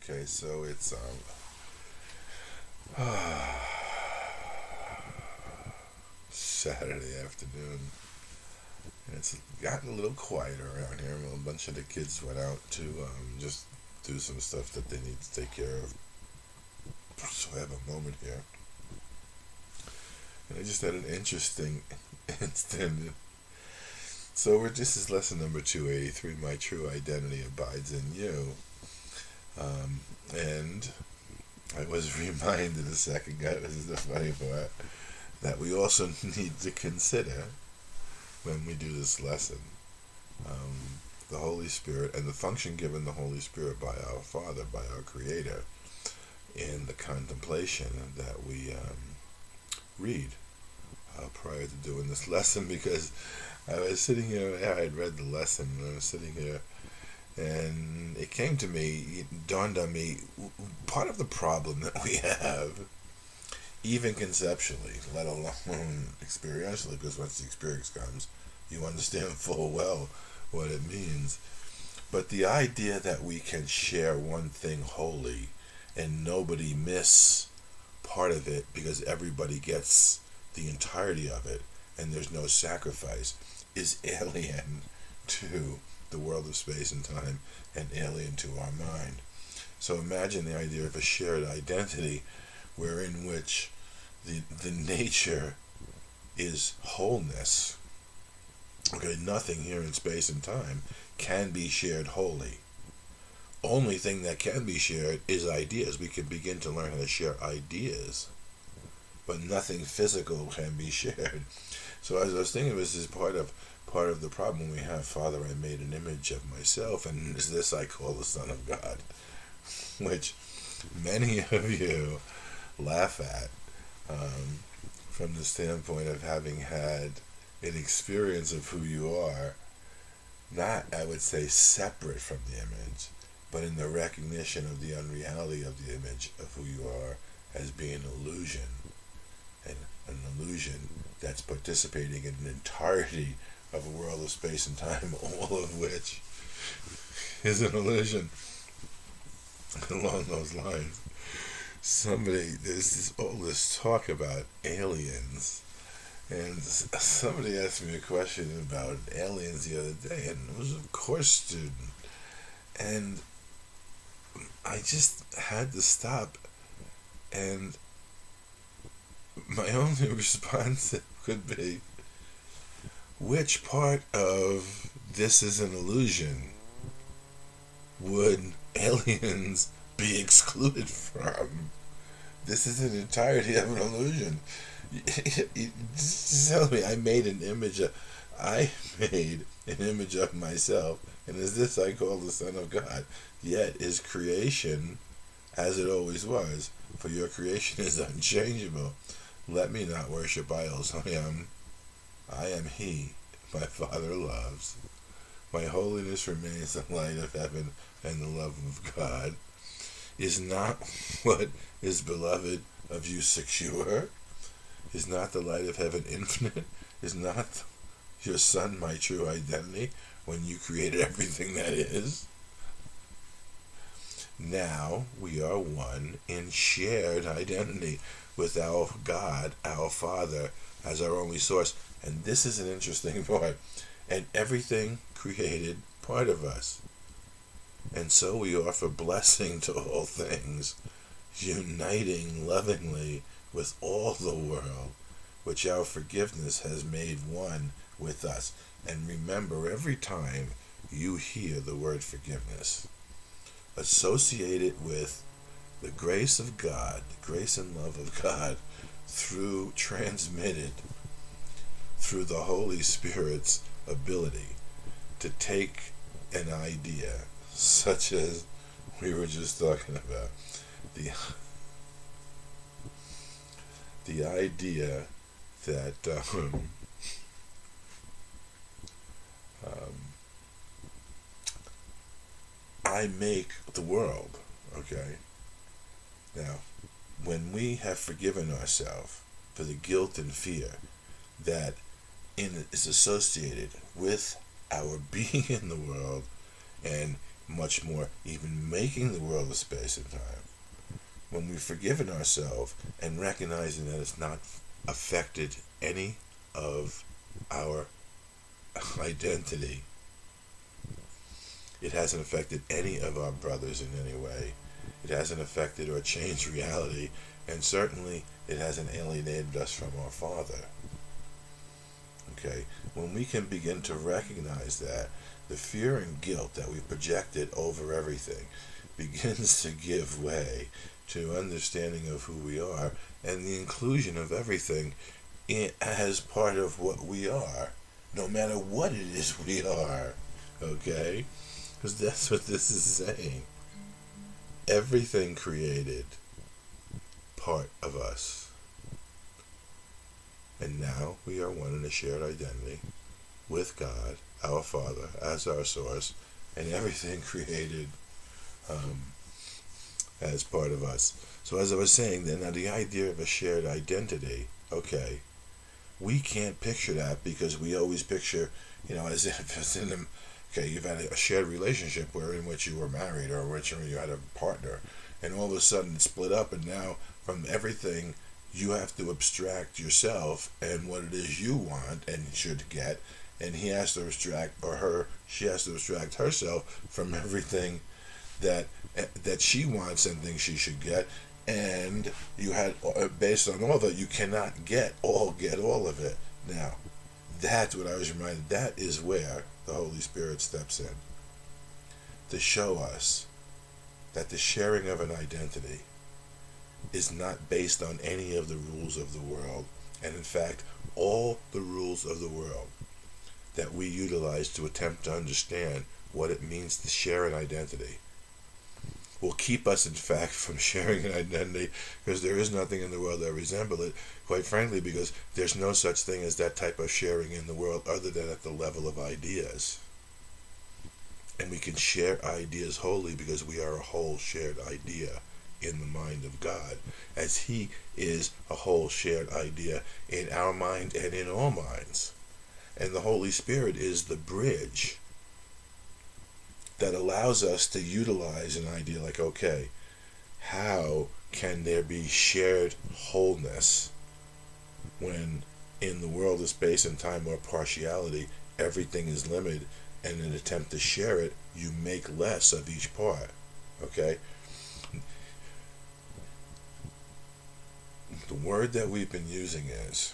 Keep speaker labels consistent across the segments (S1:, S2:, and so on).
S1: Okay, so it's Saturday afternoon, and it's gotten a little quieter around here. A bunch of the kids went out to just do some stuff that they need to take care of. So I have a moment here, and I just had an interesting instant. So this is lesson number 283. My true identity abides in you. And I was reminded a second ago, this is the funny part, that we also need to consider when we do this lesson the Holy Spirit and the function given the Holy Spirit by our Father, by our Creator, in the contemplation that we read prior to doing this lesson, because I was sitting here, I had read the lesson, and I was sitting here, and it came to me, it dawned on me, part of the problem that we have, even conceptually, let alone experientially, because once the experience comes, you understand full well what it means. But the idea that we can share one thing wholly and nobody miss part of it because everybody gets the entirety of it and there's no sacrifice is alien to the world of space and time and alien to our mind. So imagine the idea of a shared identity wherein which the nature is wholeness. Okay, nothing here in space and time can be shared wholly. Only thing that can be shared is ideas. We can begin to learn how to share ideas, but nothing physical can be shared. So as I was thinking, this is part of the problem we have. Father, I made an image of myself, and is this I call the Son of God, which many of you laugh at from the standpoint of having had an experience of who you are, not, I would say, separate from the image, but in the recognition of the unreality of the image of who you are as being an illusion, and an illusion that's participating in an entirety of a world of space and time, all of which is an illusion. Along those lines, there's all this talk about aliens, and somebody asked me a question about aliens the other day, and it was a course student, and I just had to stop, and my only response could be, which part of this is an illusion would aliens be excluded from? This is an entirety of an illusion. Just tell me, I made an image of myself, and is this I call the Son of God? Yet is creation as it always was, for your creation is unchangeable. Let me not worship idols. I am He my Father loves. My holiness remains the light of heaven and the love of God. Is not what is beloved of you secure? Is not the light of heaven infinite? Is not your Son my true identity when you created everything that is? Now we are one in shared identity with our God, our Father, as our only source. And this is an interesting part. And everything created part of us. And so we offer blessing to all things, uniting lovingly with all the world, which our forgiveness has made one with us. And remember, every time you hear the word forgiveness, associate it with the grace of God, the grace and love of God, transmitted through the Holy Spirit's ability to take an idea, such as we were just talking about, the idea that I make the world, okay? Now, when we have forgiven ourselves for the guilt and fear that is associated with our being in the world and much more even making the world of space and time, when we've forgiven ourselves and recognizing that it's not affected any of our identity, it hasn't affected any of our brothers in any way, it hasn't affected or changed reality, and certainly it hasn't alienated us from our Father. Okay, when we can begin to recognize that, the fear and guilt that we've projected over everything begins to give way to understanding of who we are and the inclusion of everything as part of what we are, no matter what it is we are. Okay, because that's what this is saying. Everything created, part of us. And now we are one in a shared identity with God, our Father, as our source, and everything created as part of us. So as I was saying, then, now the idea of a shared identity, okay, we can't picture that because we always picture, as if it's in them. Okay, you've had a shared relationship in which you were married or in which you had a partner, and all of a sudden it's split up, and now from everything you have to abstract yourself and what it is you want and should get, and he has to abstract, or she has to abstract herself from everything that she wants and thinks she should get, and you had, based on all that, you cannot get all of it. Now, that's what I was reminded. That is where the Holy Spirit steps in to show us that the sharing of an identity is not based on any of the rules of the world, and in fact, all the rules of the world that we utilize to attempt to understand what it means to share an identity will keep us, in fact, from sharing an identity, because there is nothing in the world that resembles it, quite frankly, because there's no such thing as that type of sharing in the world other than at the level of ideas. And we can share ideas wholly because we are a whole shared idea in the mind of God, as He is a whole shared idea in our mind and in all minds. And the Holy Spirit is the bridge that allows us to utilize an idea like, okay, how can there be shared wholeness when in the world of space and time or partiality, everything is limited, and in an attempt to share it, you make less of each part. Okay? The word that we've been using is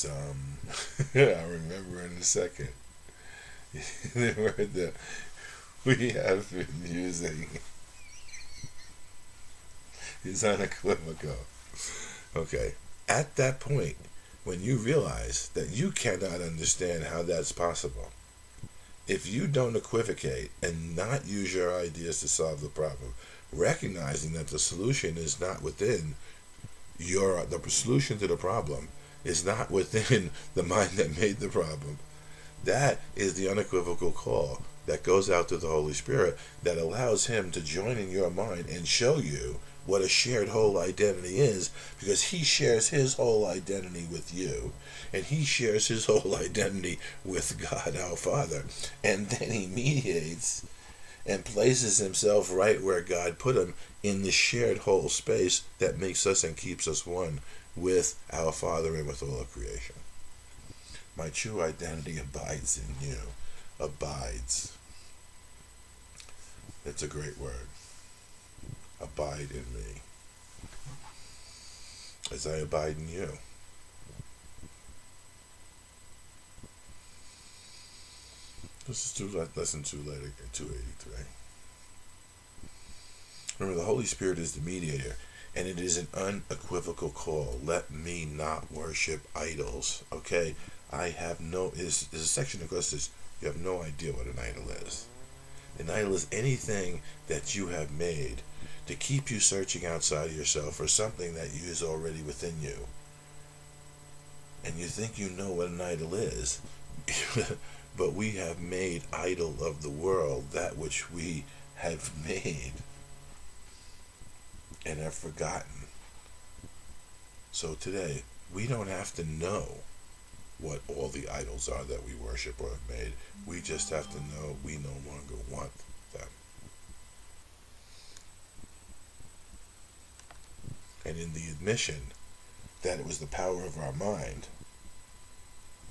S1: I'll remember in a second. The word that we have been using is unequivocal. Okay, at that point, when you realize that you cannot understand how that's possible, if you don't equivocate and not use your ideas to solve the problem, recognizing that the solution is not within the solution to the problem is not within the mind that made the problem. That is the unequivocal call that goes out to the Holy Spirit that allows Him to join in your mind and show you what a shared whole identity is, because He shares His whole identity with you, and He shares His whole identity with God our Father, and then He mediates and places Himself right where God put Him in the shared whole space that makes us and keeps us one with our Father and with all of creation. My true identity abides in you. Abides. It's a great word. Abide in me, as I abide in you. This is lesson 283. Remember, the Holy Spirit is the mediator, and it is an unequivocal call. Let me not worship idols. Okay, there's a section of course says you have no idea what an idol is. An idol is anything that you have made to keep you searching outside of yourself for something that is already within you. And you think you know what an idol is, but we have made idol of the world that which we have made and have forgotten. So today, we don't have to know what all the idols are that we worship or have made. We just have to know we no longer want them. And in the admission that it was the power of our mind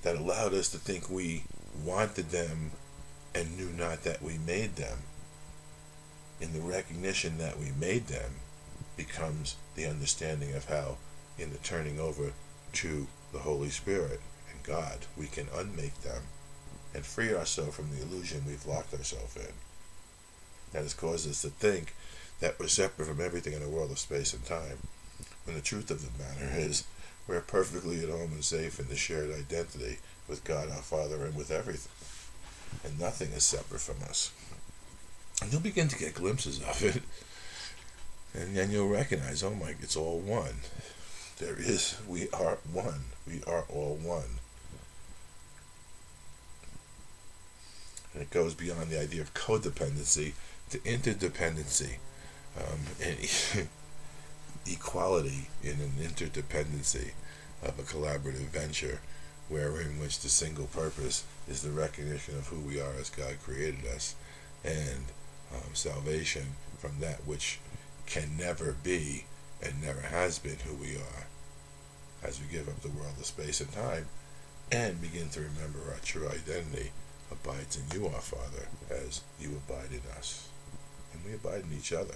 S1: that allowed us to think we wanted them and knew not that we made them, in the recognition that we made them becomes the understanding of how, in the turning over to the Holy Spirit and God, we can unmake them and free ourselves from the illusion we've locked ourselves in. That has caused us to think that we're separate from everything in a world of space and time, when the truth of the matter is we're perfectly at home and safe in the shared identity with God our Father and with everything. And nothing is separate from us. And you'll begin to get glimpses of it. And then you'll recognize, oh my, it's all one. We are one. We are all one. And it goes beyond the idea of codependency to interdependency. And equality in an interdependency of a collaborative venture, wherein which the single purpose is the recognition of who we are as God created us, and salvation from that which can never be and never has been who we are, as we give up the world of space and time and begin to remember our true identity abides in you, our Father, as you abide in us, and we abide in each other.